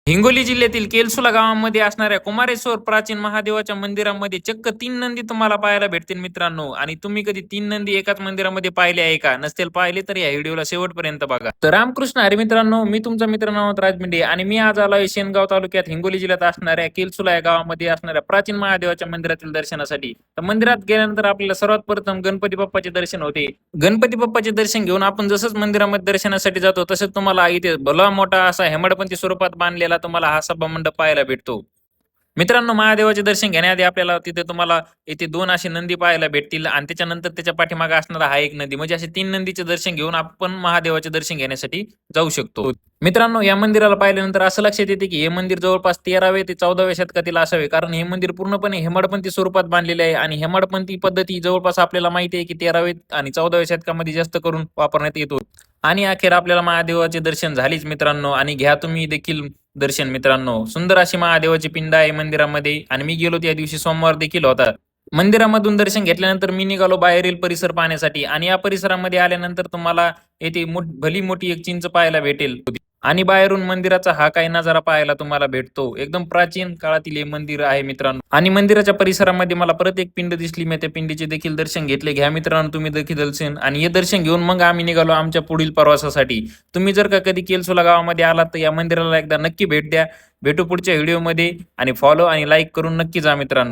हिंगोली जिल्ह्यातील केलसुला गावामध्ये असणाऱ्या कुमारेश्वर प्राचीन महादेवाच्या मंदिरामध्ये चक्क 3 नंदी तुम्हाला पाहायला भेटतील मित्रांनो. आणि तुम्ही कधी 3 नंदी एकाच मंदिरामध्ये पाहिले आहे का? नसतील पाहिले तर या व्हिडिओला शेवटपर्यंत बघा. तर रामकृष्ण हरी मित्रांनो, मी तुमचा मित्र नवनाथ राजमिंडे आणि मी आज आलोय शेनगाव तालुक्यात हिंगोली जिल्ह्यात असणाऱ्या केलसुला या गावामध्ये असणाऱ्या प्राचीन महादेवाच्या मंदिरातील दर्शनासाठी. तर मंदिरात गेल्यानंतर आपल्याला सर्वात प्रथम गणपती बाप्पाचे दर्शन होते. गणपती बाप्पाचे दर्शन घेऊन आपण जसंच मंदिरामध्ये दर्शनासाठी जातो तसंच तुम्हाला इथे भला मोठा असा हेमाडपंथी स्वरूपात बांधलेला तुम्हाला हा सभा मंडप पाहायला भेटतो. मित्रांनो, महादेवाचे दर्शन घेण्याआधी आपल्याला तिथे तुम्हाला इथे 2 असे नंदी पाहायला भेटतील आणि त्याच्यानंतर त्याच्या पाठीमागे असणारा हा एक नंदी, म्हणजे असे 3 नंदीचे दर्शन घेऊन आपण महादेवाचे दर्शन घेण्यासाठी जाऊ शकतो. मित्रांनो, या मंदिराला पाहिल्यानंतर असं लक्षात येते की हे मंदिर जवळपास 13व्या ते 14व्या शतकातील असावे, कारण हे मंदिर पूर्णपणे हेमाडपंथी स्वरूपात बांधलेले आहे आणि हेमाडपंथी पद्धती जवळपास आपल्याला माहिती आहे की 13व्या आणि 14व्या शतकामध्ये जास्त करून वापरण्यात येतो. आणि अखेर आपल्याला महादेवाचे दर्शन झालीच मित्रांनो, आणि घ्या तुम्ही देखील दर्शन मित्रांनो. सुंदर अशी महादेवाची पिंड आहे मंदिरामध्ये आणि मी गेलो त्या दिवशी सोमवार देखील होता. मंदिरामधून दर्शन घेतल्यानंतर मी निघालो बाहेरील परिसर पाहण्यासाठी आणि या परिसरामध्ये आल्यानंतर तुम्हाला येथे भली मोठी एक चिंच पाहायला भेटेल आणि बाहेरून मंदिराचा हा काही नजारा पाहायला तुम्हाला भेटतो. एकदम प्राचीन काळातील हे मंदिर आहे मित्रांनो. आणि मंदिराच्या परिसरामध्ये मला परत एक पिंड दिसली, मी त्या पिंडीचे देखील दर्शन घेतले. घ्या मित्रांनो तुम्ही देखील दर्शन, आणि हे दर्शन घेऊन मग आम्ही निघालो आमच्या पुढील प्रवासासाठी. तुम्ही जर का कधी केलसुला गावामध्ये आलात तर या मंदिराला एकदा नक्की भेट द्या. भेटू पुढच्या व्हिडिओमध्ये, आणि फॉलो आणि लाईक करून नक्की जा मित्रांनो.